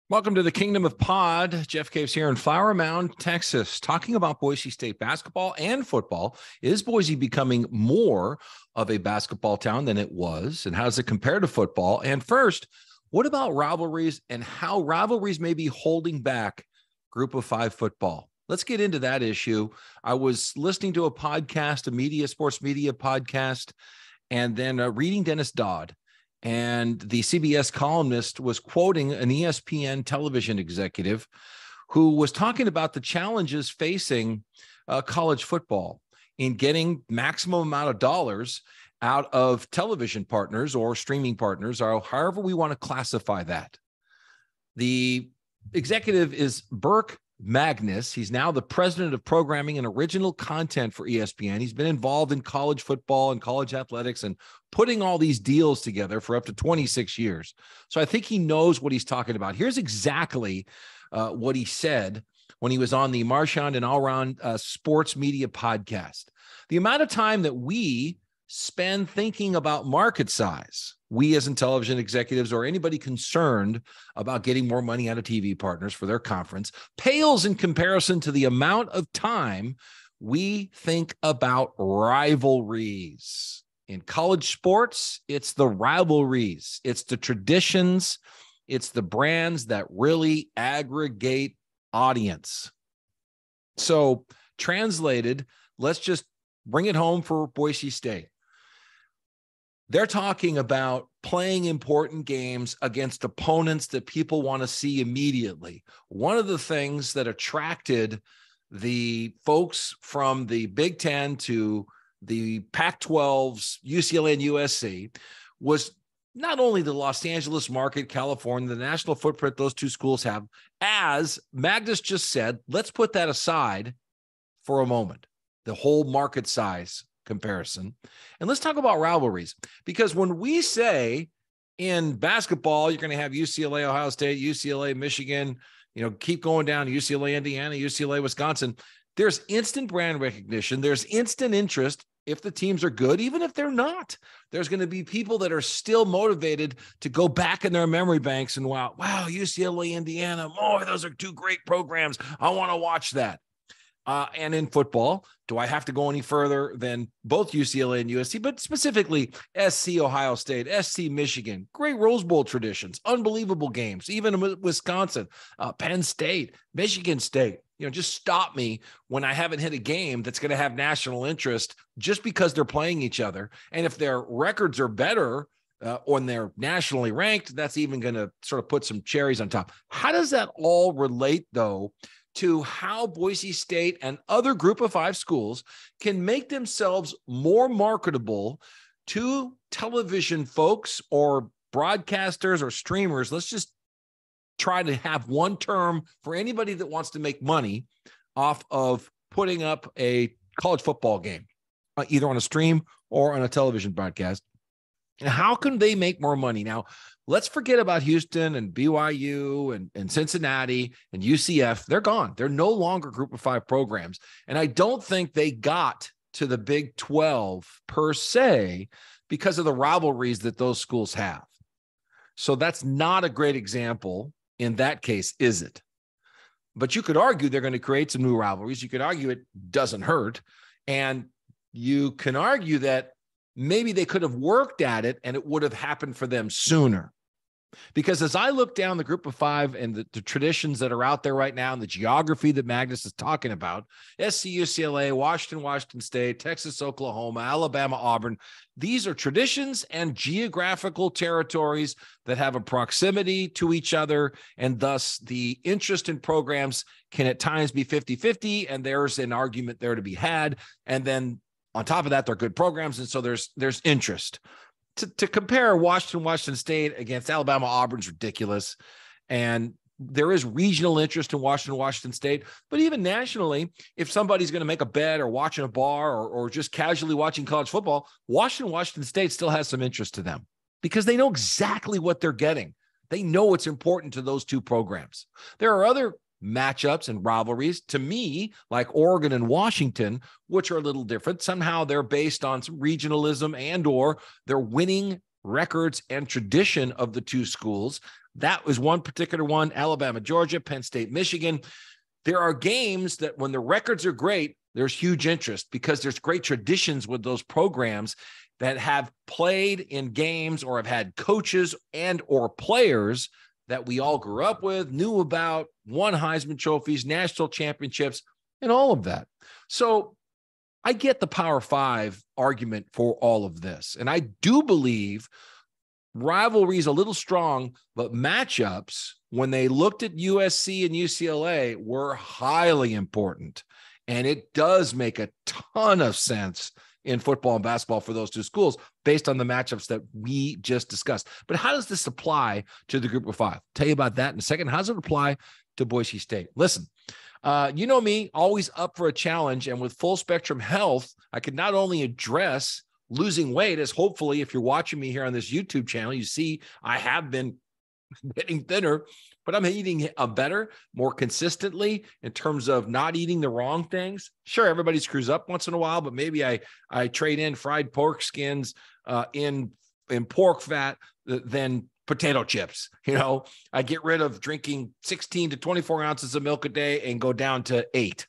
Welcome to the Kingdom of Pod. Jeff Caves here in Flower Mound, Texas, talking about Boise State basketball and football. Is Boise becoming more of a basketball town than it was? And how does it compare to football? And first, what about rivalries and how rivalries may be holding back Group of Five football? Let's get into that issue. I was listening to a podcast, sports media podcast, and then reading Dennis Dodd. And the CBS columnist was quoting an ESPN television executive who was talking about the challenges facing college football in getting maximum amount of dollars out of television partners or streaming partners, or however we want to classify that. The executive is Burke Magnus. He's now the president of programming and original content for ESPN. He's been involved in college football and college athletics and putting all these deals together for up to 26 years. So I think he knows what he's talking about. Here's exactly what he said when he was on the Marchand and Allround Sports Media podcast. The amount of time that we spend thinking about market size, we as in television executives or anybody concerned about getting more money out of TV partners for their conference, pales in comparison to the amount of time we think about rivalries. In college sports, it's the rivalries, it's the traditions, it's the brands that really aggregate audience. So translated, let's just bring it home for Boise State. They're talking about playing important games against opponents that people want to see immediately. One of the things that attracted the folks from the Big Ten to the Pac-12's UCLA and USC was not only the Los Angeles market, California, the national footprint those two schools have. As Magnus just said, let's put that aside for a moment, the whole market size comparison. And let's talk about rivalries, because when we say in basketball, you're going to have UCLA, Ohio State, UCLA, Michigan, keep going down, UCLA, Indiana, UCLA, Wisconsin, there's instant brand recognition. There's instant interest if the teams are good, even if they're not. There's going to be people that are still motivated to go back in their memory banks and wow, UCLA, Indiana, those are two great programs. I want to watch that. And in football, do I have to go any further than both UCLA and USC, but specifically SC Ohio State, SC Michigan, great Rose Bowl traditions, unbelievable games, even Wisconsin, Penn State, Michigan State. Just stop me when I haven't hit a game that's going to have national interest just because they're playing each other. And if their records are better or they're nationally ranked, that's even going to sort of put some cherries on top. How does that all relate, though, to how Boise State and other Group of Five schools can make themselves more marketable to television folks or broadcasters or streamers? Let's just try to have one term for anybody that wants to make money off of putting up a college football game, either on a stream or on a television broadcast. And how can they make more money? Now, let's forget about Houston and BYU and Cincinnati and UCF. They're gone. They're no longer Group of Five programs. And I don't think they got to the Big 12 per se because of the rivalries that those schools have. So that's not a great example in that case, is it? But you could argue they're going to create some new rivalries. You could argue it doesn't hurt. And you can argue that maybe they could have worked at it and it would have happened for them sooner. Because as I look down the Group of Five and the traditions that are out there right now and the geography that Magnus is talking about, SC, UCLA, Washington State, Texas, Oklahoma, Alabama, Auburn, these are traditions and geographical territories that have a proximity to each other, and thus the interest in programs can at times be 50-50, and there's an argument there to be had. And then on top of that, they're good programs, and so there's interest. To compare Washington State against Alabama, Auburn's ridiculous. And there is regional interest in Washington State. But even nationally, if somebody's going to make a bet or watch in a bar or just casually watching college football, Washington State still has some interest to them because they know exactly what they're getting. They know what's important to those two programs. There are other matchups and rivalries to me, like Oregon and Washington, which are a little different. Somehow they're based on some regionalism and or they're winning records and tradition of the two schools. That was one particular one, Alabama, Georgia, Penn State, Michigan. There are games that when the records are great, there's huge interest because there's great traditions with those programs that have played in games or have had coaches and or players that we all grew up with, knew about, won Heisman trophies, national championships, and all of that. So I get the Power Five argument for all of this. And I do believe rivalry is a little strong, but matchups, when they looked at USC and UCLA, were highly important. And it does make a ton of sense in football and basketball for those two schools based on the matchups that we just discussed. But how does this apply to the group of five? I'll tell you about that in a second. How does it apply to Boise State? Listen, you know me, always up for a challenge. And with Full Spectrum Health, I could not only address losing weight, as hopefully if you're watching me here on this YouTube channel, you see I have been getting thinner, but I'm eating better, more consistently in terms of not eating the wrong things. Sure, everybody screws up once in a while, but maybe I trade in fried pork skins in pork fat than potato chips. You know, I get rid of drinking 16 to 24 ounces of milk a day and go down to 8.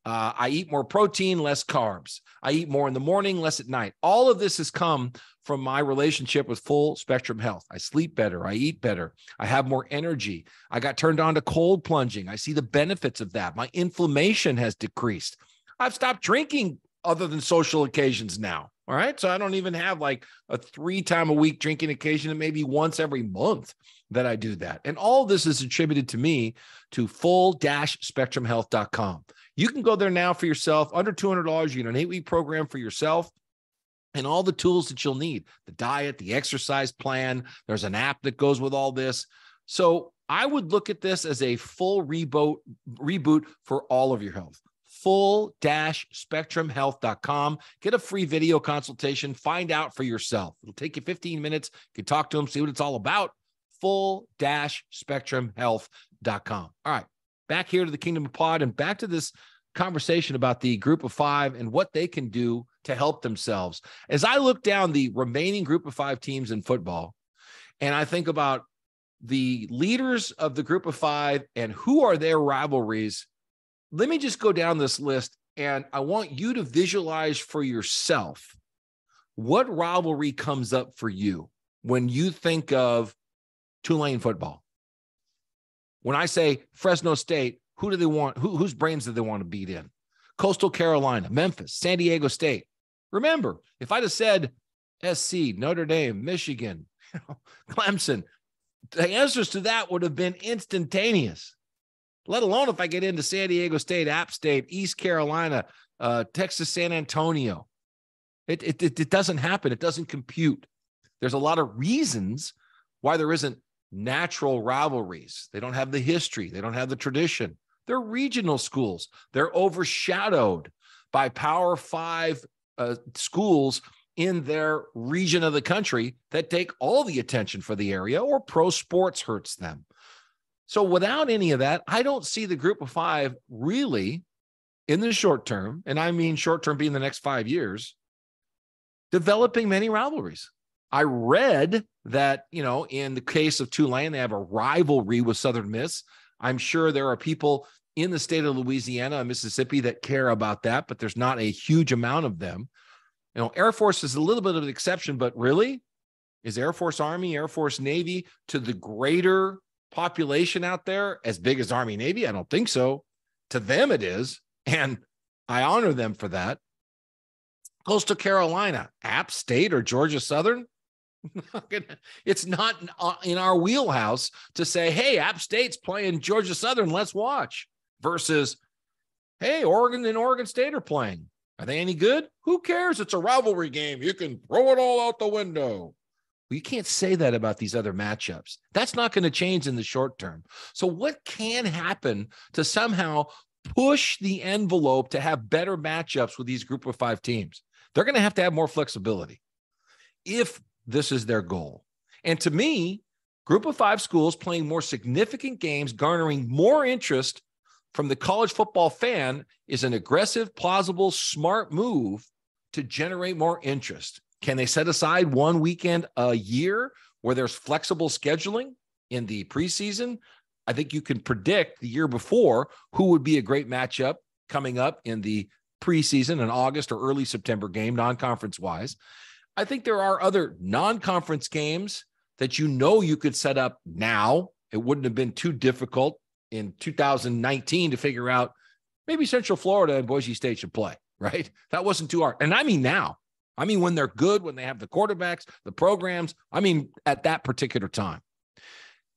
I eat more protein, less carbs. I eat more in the morning, less at night. All of this has come from my relationship with Full Spectrum Health. I sleep better. I eat better. I have more energy. I got turned on to cold plunging. I see the benefits of that. My inflammation has decreased. I've stopped drinking other than social occasions now. All right. So I don't even have like a 3-time-a-week drinking occasion, and maybe once every month that I do that. And all this is attributed to me to full-spectrumhealth.com. You can go there now for yourself. Under $200, you get an 8-week program for yourself and all the tools that you'll need, the diet, the exercise plan. There's an app that goes with all this. So I would look at this as a full reboot for all of your health. Full-spectrumhealth.com. Get a free video consultation. Find out for yourself. It'll take you 15 minutes. You can talk to them, see what it's all about. Full-spectrumhealth.com. All right. Back here to the Kingdom of Pod and back to this conversation about the group of five and what they can do to help themselves. As I look down the remaining group of 5 teams in football, and I think about the leaders of the group of 5 and who are their rivalries, let me just go down this list, and I want you to visualize for yourself what rivalry comes up for you when you think of Tulane football. When I say Fresno State, who do they want? Whose brains do they want to beat in? Coastal Carolina, Memphis, San Diego State. Remember, if I'd have said SC, Notre Dame, Michigan, Clemson, the answers to that would have been instantaneous, let alone if I get into San Diego State, App State, East Carolina, Texas, San Antonio. It doesn't happen. It doesn't compute. There's a lot of reasons why there isn't natural rivalries. They don't have the history. They don't have the tradition. They're regional schools. They're overshadowed by Power 5 schools in their region of the country that take all the attention for the area, or pro sports hurts them. So without any of that, I don't see the group of 5 really in the short term, and I mean short term being the next 5 years, developing many rivalries. I read that, in the case of Tulane, they have a rivalry with Southern Miss. I'm sure there are people in the state of Louisiana and Mississippi that care about that, but there's not a huge amount of them. Air Force is a little bit of an exception, but really, is Air Force, Army, Air Force, Navy to the greater population out there as big as Army, Navy? I don't think so. To them it is, and I honor them for that. Coastal Carolina, App State or Georgia Southern? It's not in our wheelhouse to say, hey, App State's playing Georgia Southern, let's watch, versus, hey, Oregon and Oregon State are playing. Are they any good? Who cares? It's a rivalry game. You can throw it all out the window. Well, you can't say that about these other matchups. That's not going to change in the short term. So what can happen to somehow push the envelope to have better matchups with these group of 5 teams? They're going to have more flexibility if this is their goal. And to me, group of 5 schools playing more significant games, garnering more interest from the college football fan is an aggressive, plausible, smart move to generate more interest. Can they set aside one weekend a year where there's flexible scheduling in the preseason? I think you can predict the year before who would be a great matchup coming up in the preseason, an August or early September game, non-conference wise. I think there are other non-conference games that you could set up now. It wouldn't have been too difficult in 2019 to figure out maybe Central Florida and Boise State should play, right? That wasn't too hard. And I mean now. I mean when they're good, when they have the quarterbacks, the programs. I mean at that particular time.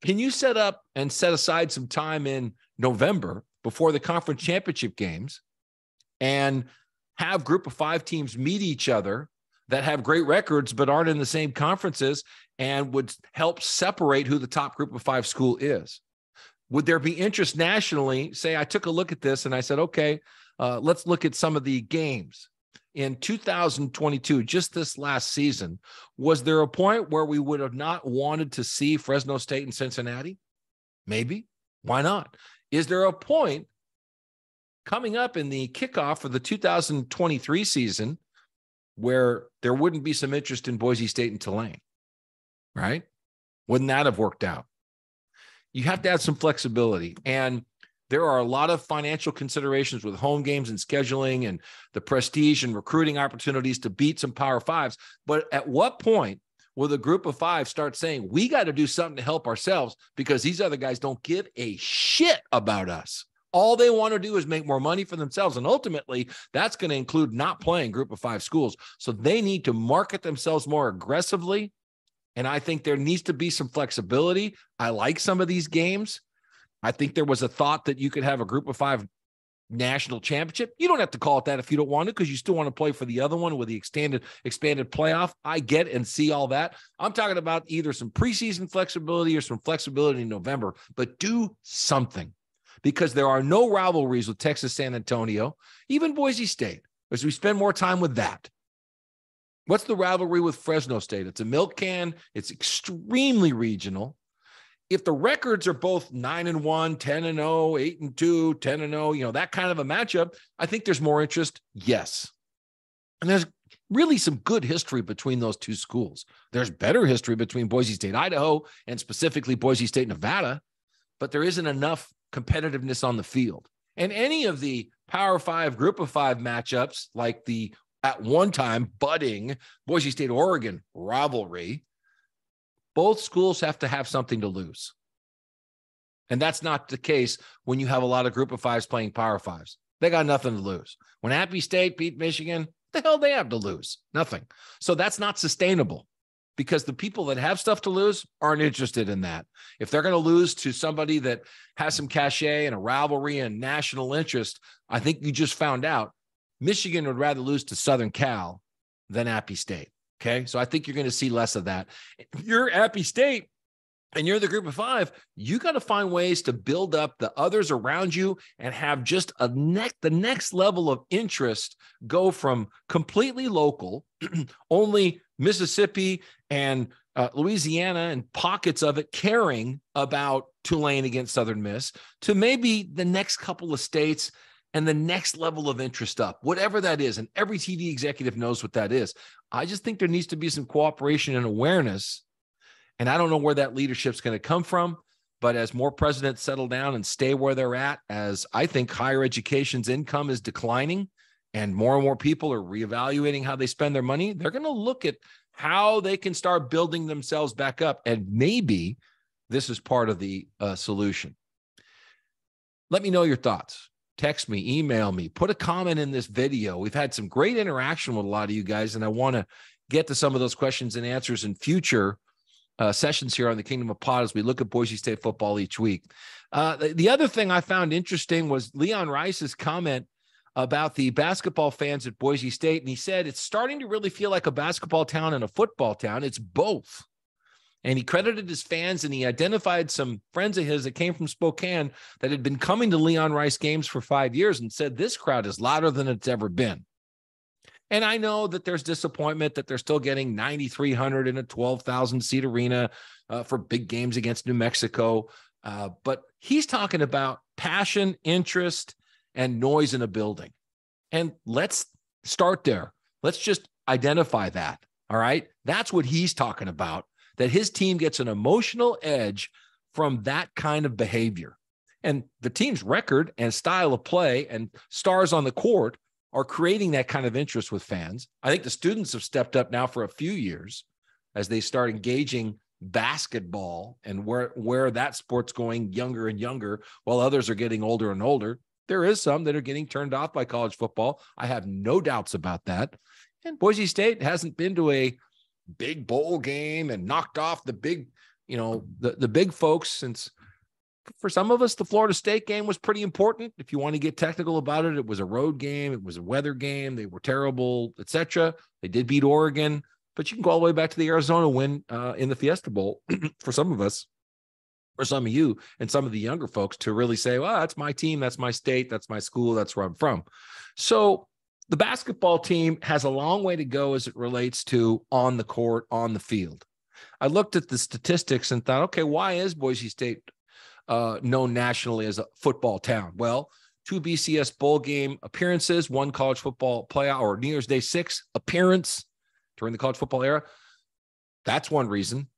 Can you set up and set aside some time in November before the conference championship games and have group of 5 teams meet each other that have great records but aren't in the same conferences and would help separate who the top group of 5 school is? Would there be interest nationally? Say I took a look at this and I said, okay, let's look at some of the games. In 2022, just this last season, was there a point where we would have not wanted to see Fresno State and Cincinnati? Maybe. Why not? Is there a point coming up in the kickoff for the 2023 season where there wouldn't be some interest in Boise State and Tulane, right? Wouldn't that have worked out? You have to add some flexibility. And there are a lot of financial considerations with home games and scheduling and the prestige and recruiting opportunities to beat some Power Fives. But at what point will the group of 5 start saying, we got to do something to help ourselves because these other guys don't give a shit about us? All they want to do is make more money for themselves. And ultimately, that's going to include not playing group of 5 schools. So they need to market themselves more aggressively. And I think there needs to be some flexibility. I like some of these games. I think there was a thought that you could have a group of 5 national championship. You don't have to call it that if you don't want to, because you still want to play for the other one with the expanded playoff. I get and see all that. I'm talking about either some preseason flexibility or some flexibility in November, but do something because there are no rivalries with Texas San Antonio, even Boise State, as we spend more time with that. What's the rivalry with Fresno State? It's a milk can. It's extremely regional. If the records are both 9-1, 10-0, 8-2, 10-0, that kind of a matchup, I think there's more interest. Yes. And there's really some good history between those two schools. There's better history between Boise State, Idaho, and specifically Boise State, Nevada, but there isn't enough competitiveness on the field. And any of the Power 5, Group of 5 matchups, like the at one time budding Boise State, Oregon rivalry, both schools have to have something to lose. And that's not the case when you have a lot of group of 5s playing Power 5s. They got nothing to lose. When Appy State beat Michigan, the hell they have to lose? Nothing. So that's not sustainable because the people that have stuff to lose aren't interested in that. If they're going to lose to somebody that has some cachet and a rivalry and national interest, I think you just found out Michigan would rather lose to Southern Cal than Appy State. Okay, so I think you're going to see less of that. If you're Appy State and you're the group of 5, you got to find ways to build up the others around you and have just the next level of interest go from completely local, only Mississippi and Louisiana and pockets of it caring about Tulane against Southern Miss, to maybe the next couple of states and the next level of interest up, whatever that is. And every TV executive knows what that is. I just think there needs to be some cooperation and awareness. And I don't know where that leadership's going to come from, but as more presidents settle down and stay where they're at, as I think higher education's income is declining and more people are reevaluating how they spend their money, they're going to look at how they can start building themselves back up. And maybe this is part of the solution. Let me know your thoughts. Text me, email me, put a comment in this video. We've had some great interaction with a lot of you guys, and I want to get to some of those questions and answers in future sessions here on the Kingdom of Pod as we look at Boise State football each week. The other thing I found interesting was Leon Rice's comment about the basketball fans at Boise State, and he said it's starting to really feel like a basketball town and a football town. It's both. And he credited his fans, and he identified some friends of his that came from Spokane that had been coming to Leon Rice games for 5 years and said, this crowd is louder than it's ever been. And I know that there's disappointment that they're still getting 9,300 in a 12,000-seat arena for big games against New Mexico. But he's talking about passion, interest, and noise in a building. And let's start there. Let's just identify that. All right. That's what he's talking about, that his team gets an emotional edge from that kind of behavior. And the team's record and style of play and stars on the court are creating that kind of interest with fans. I think the students have stepped up now for a few years as they start engaging basketball and where that sport's going younger and younger, while others are getting older and older. There is some that are getting turned off by college football. I have no doubts about that. And Boise State hasn't been to a big bowl game and knocked off the big, the big folks since. For some of us, the Florida State game was pretty important. If you want to get technical about it, it was a road game. It was a weather game. They were terrible, etc. They did beat Oregon, but you can go all the way back to the Arizona win in the Fiesta Bowl for some of us, or some of you and some of the younger folks to really say, well, that's my team, that's my state, that's my school, that's where I'm from. So the basketball team has a long way to go as it relates to on the court, on the field. I looked at the statistics and thought, okay, why is Boise State known nationally as a football town? Well, 2 BCS bowl game appearances, 1 college football playoff or New Year's Day 6 appearance during the college football era. That's one reason.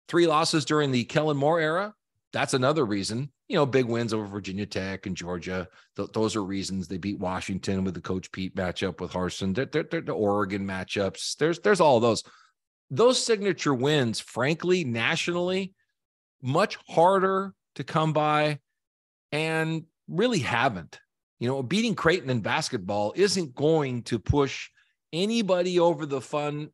3 losses during the Kellen Moore era. That's another reason. Big wins over Virginia Tech and Georgia. Those are reasons. They beat Washington with the Coach Pete matchup with Harsin. The Oregon matchups. There's all those. Those signature wins, frankly, nationally, much harder to come by and really haven't. Beating Creighton in basketball isn't going to push anybody over the fun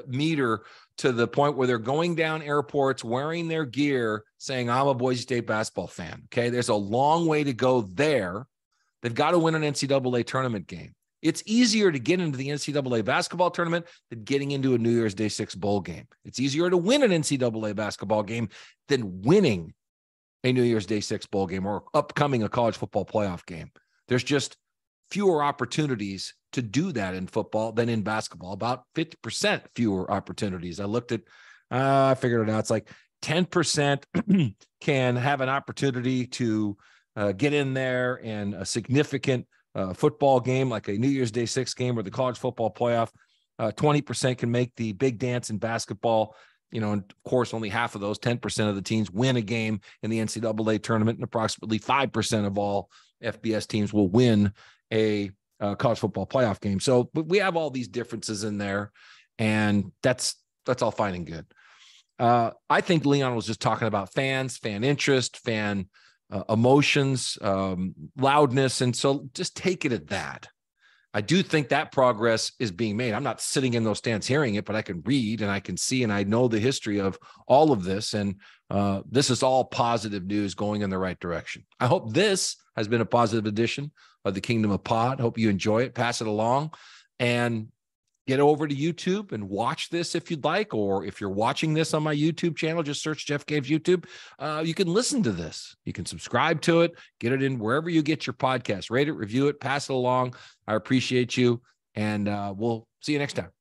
meter to the point where they're going down airports wearing their gear saying, I'm a Boise State basketball fan. Okay. There's a long way to go there. They've got to win an NCAA tournament game. It's easier to get into the NCAA basketball tournament than getting into a New Year's Day 6 bowl game. It's easier to win an NCAA basketball game than winning a New Year's Day 6 bowl game or upcoming a college football playoff game. There's just fewer opportunities to do that in football than in basketball, about 50% fewer opportunities. I looked at, I figured it out. It's like 10% can have an opportunity to get in there in a significant football game, like a New Year's Day 6 game or the college football playoff. 20% can make the big dance in basketball. And of course, only half of those, 10% of the teams win a game in the NCAA tournament, and approximately 5% of all FBS teams will win a college football playoff game. So we have all these differences in there, and that's all fine and good. I think Leon was just talking about fans, fan interest, fan emotions, loudness. And so just take it at that. I do think that progress is being made. I'm not sitting in those stands hearing it, but I can read and I can see, and I know the history of all of this. And this is all positive news going in the right direction. I hope this has been a positive edition of the Kingdom of Pod. Hope you enjoy it, pass it along, and get over to YouTube and watch this if you'd like, or if you're watching this on my YouTube channel, just search Jeff Caves YouTube. You can listen to this. You can subscribe to it, get it in wherever you get your podcast, rate it, review it, pass it along. I appreciate you, and we'll see you next time.